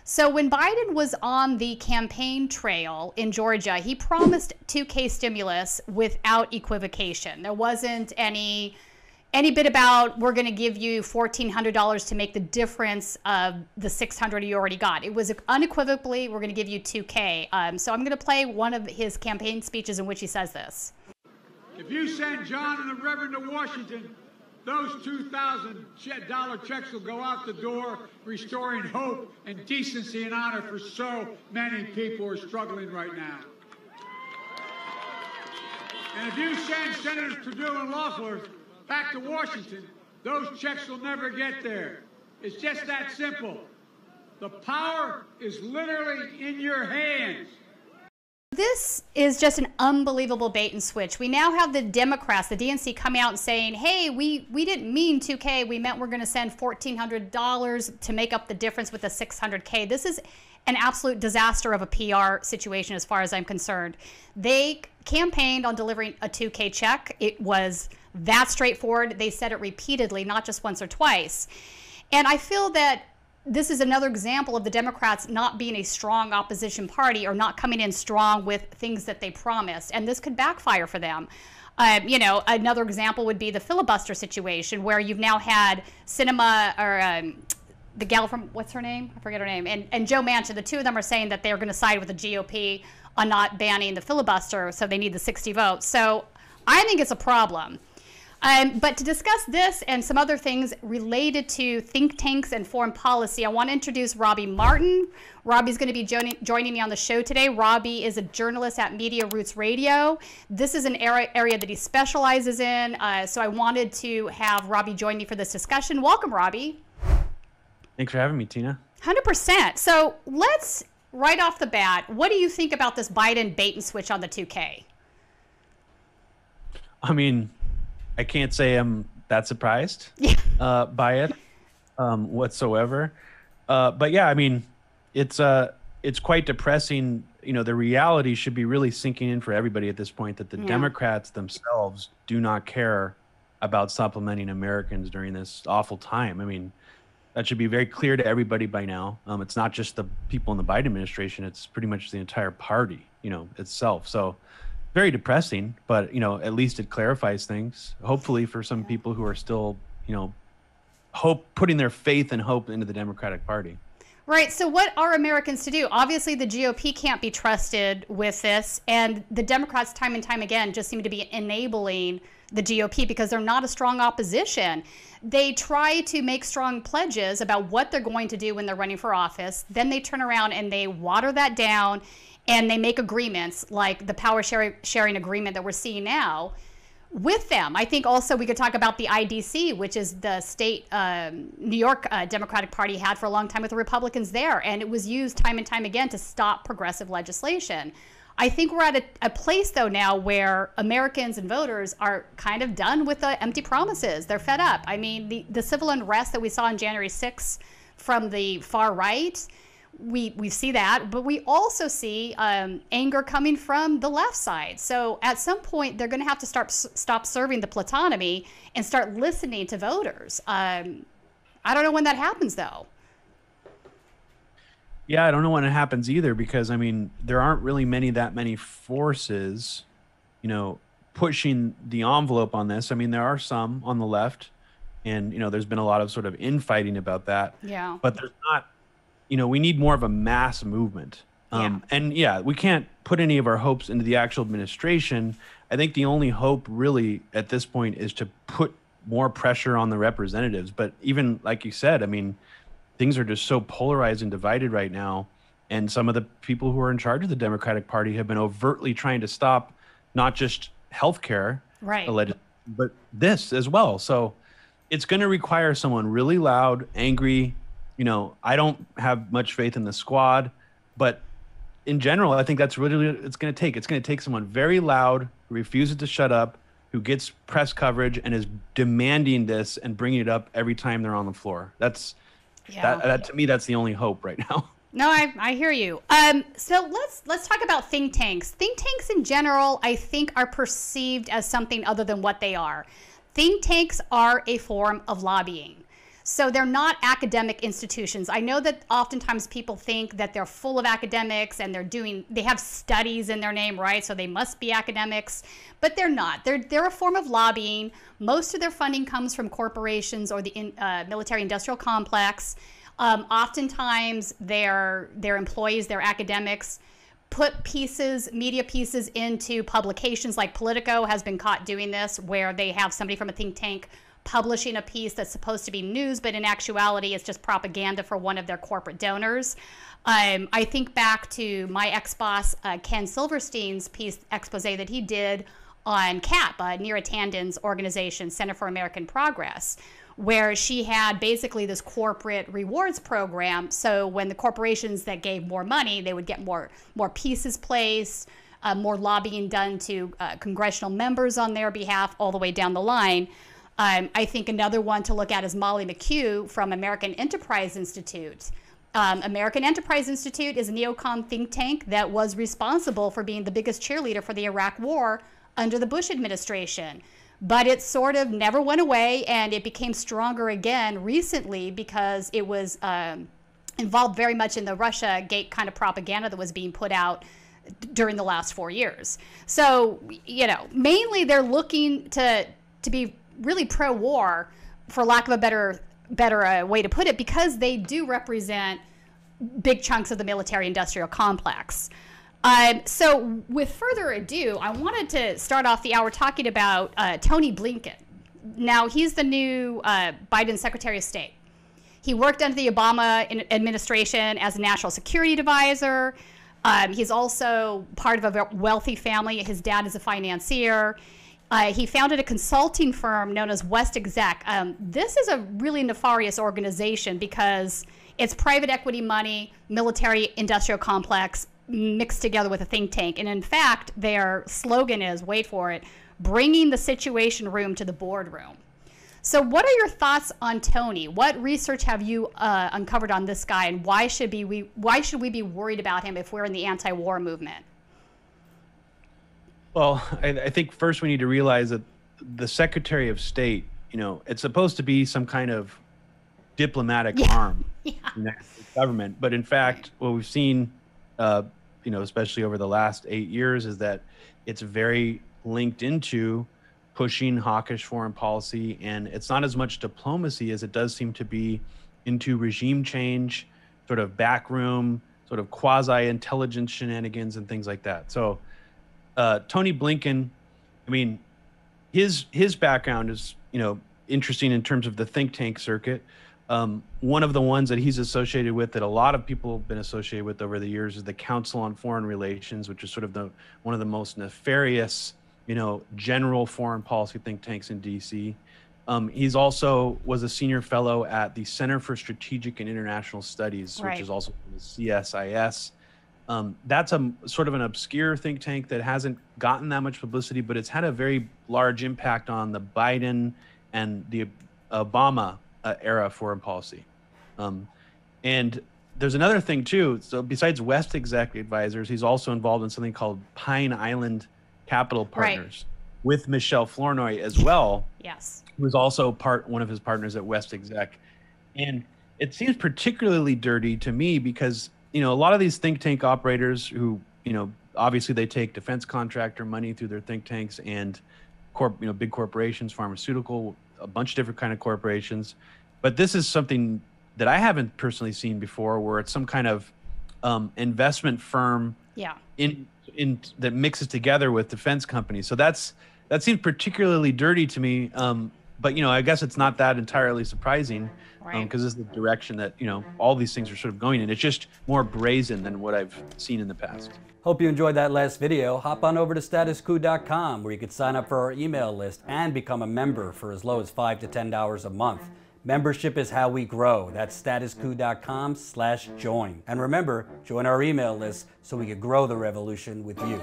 So when Biden was on the campaign trail in Georgia, he promised 2K stimulus without equivocation. There wasn't any bit about we're going to give you $1,400 to make the difference of the $600 you already got. It was unequivocally, we're going to give you 2K. So I'm going to play one of his campaign speeches in which he says this. If you send John and the Reverend to Washington, those $2,000 checks will go out the door, restoring hope and decency and honor for so many people who are struggling right now. And if you send Senators Perdue and Loeffler back to Washington, those checks will never get there. It's just that simple. The power is literally in your hands. This is just an unbelievable bait and switch. We now have the Democrats, the DNC, coming out and saying, hey, we didn't mean 2K. We meant we're going to send $1,400 to make up the difference with the $600K. This is an absolute disaster of a PR situation as far as I'm concerned. They campaigned on delivering a 2K check. It was that straightforward. They said it repeatedly, not just once or twice. And I feel that this is another example of the Democrats not being a strong opposition party or not coming in strong with things that they promised. And this could backfire for them. Another example would be the filibuster situation where you've now had Sinema or the gal from, what's her name? I forget her name. And Joe Manchin, the two of them are saying that they're going to side with the GOP on not banning the filibuster, so they need the 60 votes. So I think it's a problem. But to discuss this and some other things related to think tanks and foreign policy, I want to introduce Robbie Martin. Robbie's going to be joining me on the show today. Robbie is a journalist at Media Roots Radio. This is an area that he specializes in, so I wanted to have Robbie join me for this discussion. Welcome, Robbie. Thanks for having me, Tina. 100%. So let's, right off the bat, what do you think about this Biden bait and switch on the 2K? I mean, I can't say I'm that surprised by it whatsoever. But yeah, I mean, it's quite depressing. You know, the reality should be really sinking in for everybody at this point that the Democrats themselves do not care about supplementing Americans during this awful time. I mean, that should be very clear to everybody by now. It's not just the people in the Biden administration. It's pretty much the entire party, itself. So very depressing, but, at least it clarifies things, hopefully for some people who are still, putting their faith and hope into the Democratic Party. Right. So what are Americans to do? Obviously, the GOP can't be trusted with this. And the Democrats, time and time again, just seem to be enabling the GOP because they're not a strong opposition. They try to make strong pledges about what they're going to do when they're running for office. Then they turn around and they water that down and they make agreements like the power sharing agreement that we're seeing now with them. I think also we could talk about the IDC, which is the state New York Democratic Party had for a long time with the Republicans there. And it was used time and time again to stop progressive legislation. I think we're at a place, though, now where Americans and voters are kind of done with the empty promises. They're fed up. I mean, the civil unrest that we saw on January 6th from the far right, we see that, but we also see anger coming from the left side. So at some point, they're going to have to stop serving the plutonymy and start listening to voters. I don't know when that happens, though. Yeah, I don't know when it happens either, because, I mean, there aren't really that many forces, pushing the envelope on this. I mean, there are some on the left, and, there's been a lot of sort of infighting about that. Yeah. But there's not, we need more of a mass movement. And yeah, we can't put any of our hopes into the actual administration. I think the only hope really at this point is to put more pressure on the representatives. But even like you said, I mean, things are just so polarized and divided right now. And some of the people who are in charge of the Democratic Party have been overtly trying to stop not just healthcare, right, but this as well. So it's going to require someone really loud, angry. I don't have much faith in the squad, but in general, I think that's really what it's going to take. It's going to take someone very loud, who refuses to shut up, who gets press coverage and is demanding this and bringing it up every time they're on the floor. That to me, that's the only hope right now. No, I hear you. So let's talk about think tanks. Think tanks in general, I think, are perceived as something other than what they are. Think tanks are a form of lobbying. So they're not academic institutions. I know that oftentimes people think that they're full of academics and they have studies in their name, right? So they must be academics, but they're not. They're a form of lobbying. Most of their funding comes from corporations or the military-industrial complex. Oftentimes their employees, their academics, put media pieces into publications like Politico has been caught doing this, where they have somebody from a think tank publishing a piece that's supposed to be news, but in actuality it's just propaganda for one of their corporate donors. I think back to my ex-boss, Ken Silverstein's expose that he did on CAP, Neera Tanden's organization, Center for American Progress, where she had basically this corporate rewards program. So when the corporations that gave more money, they would get more pieces placed, more lobbying done to congressional members on their behalf, all the way down the line. I think another one to look at is Molly McHugh from American Enterprise Institute. American Enterprise Institute is a neocon think tank that was responsible for being the biggest cheerleader for the Iraq War under the Bush administration. But it sort of never went away, and it became stronger again recently because it was involved very much in the Russia Gate kind of propaganda that was being put out during the last 4 years. So, mainly they're looking to be really pro-war, for lack of a better way to put it, because they do represent big chunks of the military-industrial complex. So with further ado, I wanted to start off the hour talking about Tony Blinken. Now, he's the new Biden Secretary of State. He worked under the Obama administration as a national security advisor. He's also part of a wealthy family. His dad is a financier. He founded a consulting firm known as West Exec. This is a really nefarious organization because it's private equity money, military-industrial complex, mixed together with a think tank. And in fact, their slogan is, wait for it, bringing the situation room to the boardroom. So what are your thoughts on Tony? What research have you uncovered on this guy, and why should we be worried about him if we're in the anti-war movement? Well, I think first we need to realize that the Secretary of State, it's supposed to be some kind of diplomatic arm in the government. But in fact, what we've seen, especially over the last 8 years, is that it's very linked into pushing hawkish foreign policy. And it's not as much diplomacy as it does seem to be into regime change, sort of backroom, sort of quasi-intelligence shenanigans and things like that. So Tony Blinken, his background is, interesting in terms of the think tank circuit. One of the ones that he's associated with, that a lot of people have been associated with over the years, is the Council on Foreign Relations, which is sort of one of the most nefarious, general foreign policy think tanks in DC. He's also was a senior fellow at the Center for Strategic and International Studies, which is also the CSIS. That's a sort of an obscure think tank that hasn't gotten that much publicity, but it's had a very large impact on the Biden and the Obama era foreign policy. And there's another thing too. So besides West Exec Advisors, he's also involved in something called Pine Island Capital Partners with Michelle Flournoy as well. Yes. Who was also one of his partners at West Exec. And it seems particularly dirty to me because a lot of these think tank operators who, obviously they take defense contractor money through their think tanks and big corporations, pharmaceutical, a bunch of different kind of corporations. But this is something that I haven't personally seen before, where it's some kind of investment firm in that mixes together with defense companies. So that seems particularly dirty to me. But I guess it's not that entirely surprising, because it's the direction that all these things are sort of going in. It's just more brazen than what I've seen in the past. Hope you enjoyed that last video. Hop on over to statuscoup.com, where you can sign up for our email list and become a member for as low as $5 to $10 a month. Membership is how we grow. That's statuscoup.com/join. And remember, join our email list so we can grow the revolution with you.